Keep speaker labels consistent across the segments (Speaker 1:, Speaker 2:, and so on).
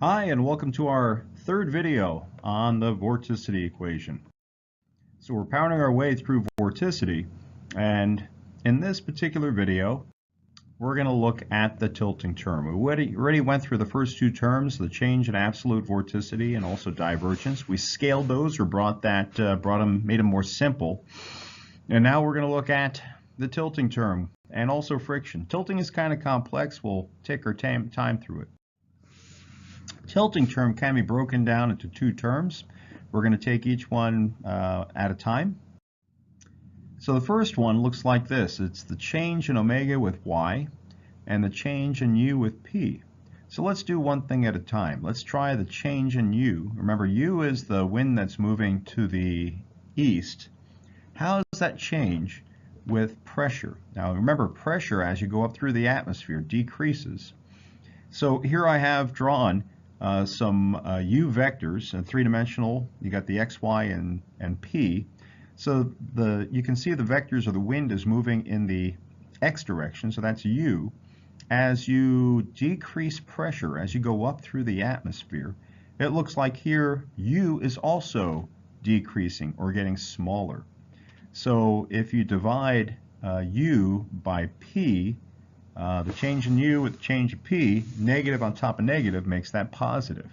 Speaker 1: Hi, and welcome to our third video on the vorticity equation. So we're pounding our way through vorticity, and in this particular video, we're going to look at the tilting term. We already went through the first two terms, the change in absolute vorticity and also divergence. We scaled those or made them more simple. And now we're going to look at the tilting term and also friction. Tilting is kind of complex. We'll take our time through it. Tilting term can be broken down into two terms. We're going to take each one at a time. So the first one looks like this. It's the change in omega with y and the change in u with p. So let's do one thing at a time. Let's try the change in u. Remember, u is the wind that's moving to the east. How does that change with pressure? Now remember, pressure as you go up through the atmosphere decreases. So here I have drawn some u vectors, three-dimensional. You got the x, y, and p. So you can see the vectors of the wind is moving in the x direction, so that's u. As you decrease pressure, as you go up through the atmosphere, it looks like here u is also decreasing or getting smaller. So if you divide u by p, the change in u with the change of p, negative on top of negative makes that positive.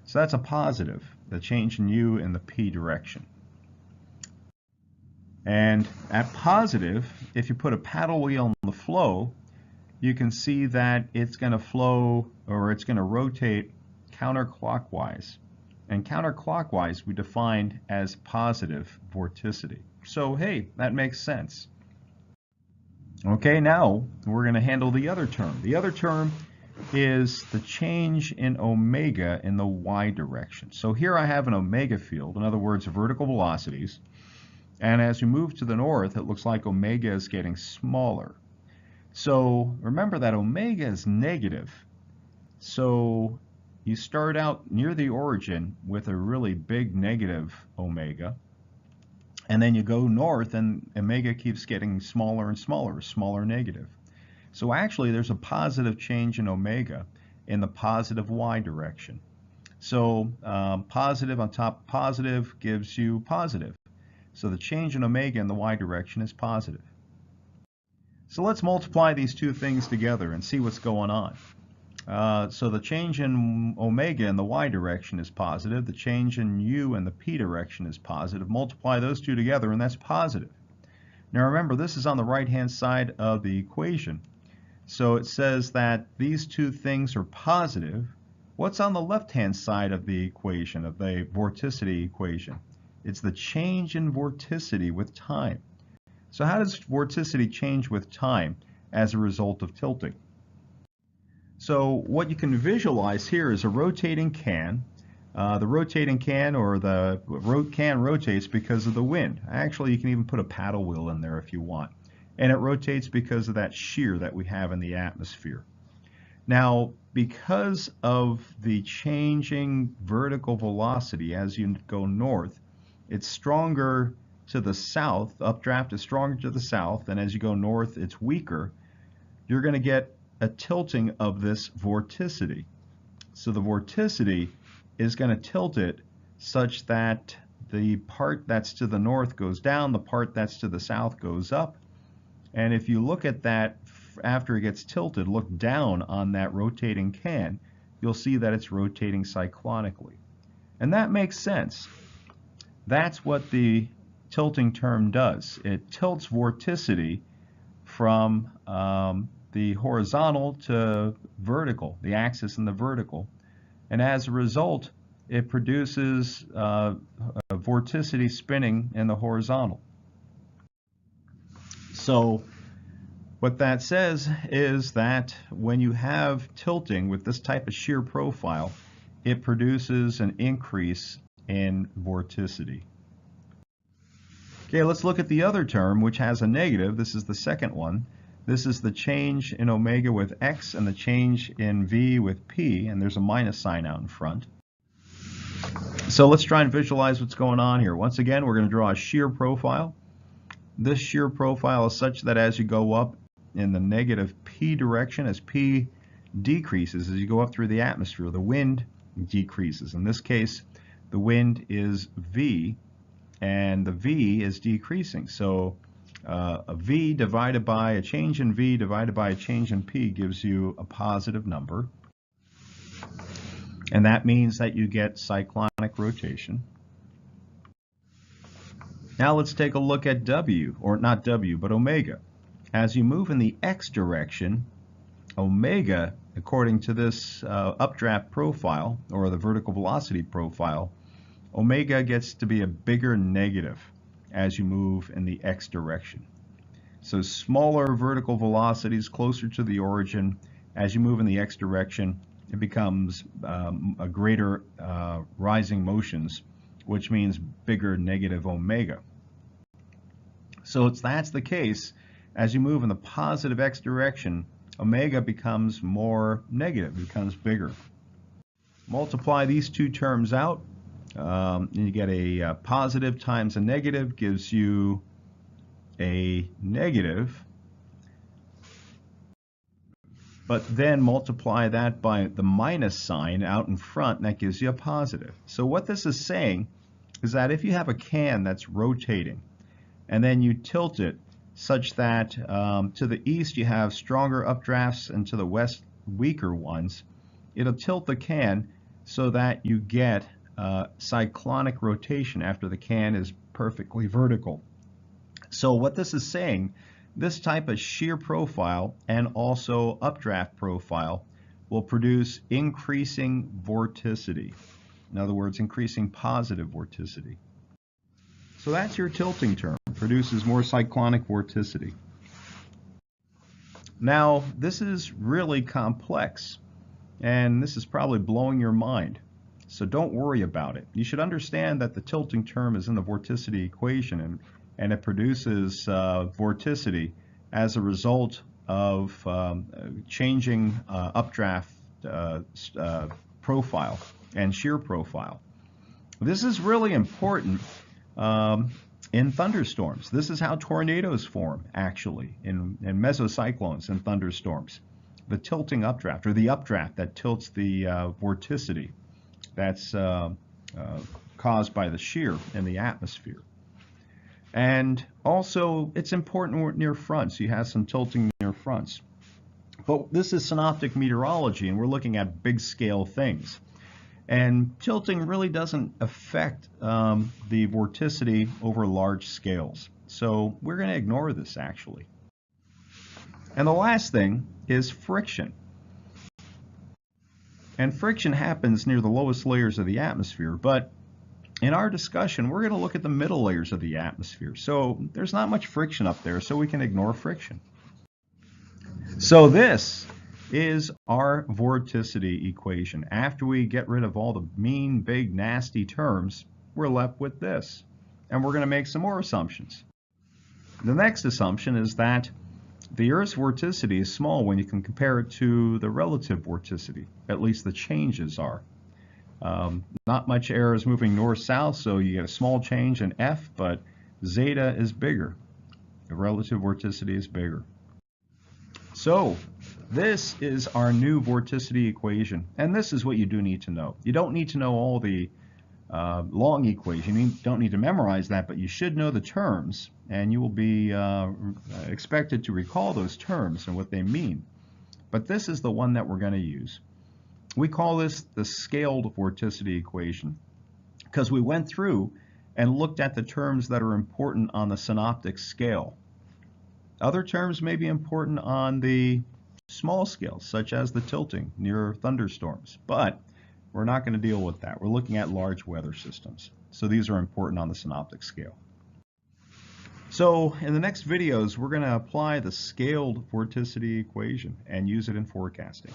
Speaker 1: So that's a positive, the change in u in the p direction. And at positive, if you put a paddle wheel on the flow, you can see that it's going to flow, or it's going to rotate counterclockwise. And counterclockwise we defined as positive vorticity. So hey, that makes sense. Okay, now we're going to handle the other term. The other term is the change in omega in the y direction. So here I have an omega field, in other words, vertical velocities. And as we move to the north, it looks like omega is getting smaller. So remember that omega is negative. So you start out near the origin with a really big negative omega. And then you go north and omega keeps getting smaller and smaller, smaller negative. So actually there's a positive change in omega in the positive y direction. So positive on top of positive gives you positive. So the change in omega in the y direction is positive. So let's multiply these two things together and see what's going on. So the change in omega in the y direction is positive. The change in u in the p direction is positive. Multiply those two together and that's positive. Now remember, this is on the right-hand side of the equation. So it says that these two things are positive. What's on the left-hand side of the equation, of the vorticity equation? It's the change in vorticity with time. So how does vorticity change with time as a result of tilting? So what you can visualize here is a rotating can. The rotating can, or the can, rotates because of the wind. Actually, you can even put a paddle wheel in there if you want. And it rotates because of that shear that we have in the atmosphere. Now, because of the changing vertical velocity as you go north, it's stronger to the south. Updraft is stronger to the south, and as you go north, it's weaker. You're going to get a tilting of this vorticity. So the vorticity is going to tilt it such that the part that's to the north goes down, the part that's to the south goes up. And if you look at that after it gets tilted, look down on that rotating can, you'll see that it's rotating cyclonically. And that makes sense. That's what the tilting term does. It tilts vorticity from the horizontal to vertical, the axis and the vertical. And as a result, it produces a vorticity spinning in the horizontal. So what that says is that when you have tilting with this type of shear profile, it produces an increase in vorticity. Okay, let's look at the other term, which has a negative. This is the second one. This is the change in omega with x and the change in v with p, and there's a minus sign out in front. So let's try and visualize what's going on here. Once again, we're going to draw a shear profile. This shear profile is such that as you go up in the negative p direction, as p decreases as you go up through the atmosphere. The wind decreases. In this case, the wind is V, and the V is decreasing. So a V divided by a change in V divided by a change in P gives you a positive number. And that means that you get cyclonic rotation. Now let's take a look at W, or not W, but omega. As you move in the X direction, omega, according to this updraft profile, or the vertical velocity profile, omega gets to be a bigger negative as you move in the X direction. So smaller vertical velocities closer to the origin. As you move in the X direction, it becomes a greater rising motions, which means bigger negative omega. So that's the case. As you move in the positive X direction, omega becomes more negative, becomes bigger. Multiply these two terms out, and you get a positive times a negative gives you a negative, but then multiply that by the minus sign out in front, and that gives you a positive. So what this is saying is that if you have a can that's rotating, and then you tilt it such that to the east you have stronger updrafts and to the west weaker ones, it'll tilt the can so that you get cyclonic rotation after the can is perfectly vertical. So what this is saying, this type of shear profile and also updraft profile will produce increasing vorticity. In other words, increasing positive vorticity. So that's your tilting term, produces more cyclonic vorticity. Now, this is really complex, and this is probably blowing your mind. So don't worry about it. You should understand that the tilting term is in the vorticity equation, and it produces vorticity as a result of changing updraft profile and shear profile. This is really important in thunderstorms. This is how tornadoes form, actually, in mesocyclones and thunderstorms. The tilting updraft, or the updraft that tilts the vorticity, that's caused by the shear in the atmosphere. And also, it's important near fronts. You have some tilting near fronts. But this is synoptic meteorology, and we're looking at big scale things. And tilting really doesn't affect the vorticity over large scales. So we're going to ignore this, actually. And the last thing is friction. And friction happens near the lowest layers of the atmosphere, but in our discussion, we're going to look at the middle layers of the atmosphere. So there's not much friction up there, so we can ignore friction. So this is our vorticity equation. After we get rid of all the mean, big, nasty terms, we're left with this. And we're going to make some more assumptions. The next assumption is that the Earth's vorticity is small when you can compare it to the relative vorticity. At least the changes are. Not much air is moving north-south, so you get a small change in F, but zeta is bigger. The relative vorticity is bigger. So this is our new vorticity equation, and this is what you do need to know. You don't need to know all the long equation. You don't need to memorize that, but you should know the terms, and you will be expected to recall those terms and what they mean. But this is the one that we're going to use. We call this the scaled vorticity equation because we went through and looked at the terms that are important on the synoptic scale. Other terms may be important on the small scale, such as the tilting near thunderstorms, but we're not going to deal with that. We're looking at large weather systems. So these are important on the synoptic scale. So in the next videos, we're going to apply the scaled vorticity equation and use it in forecasting.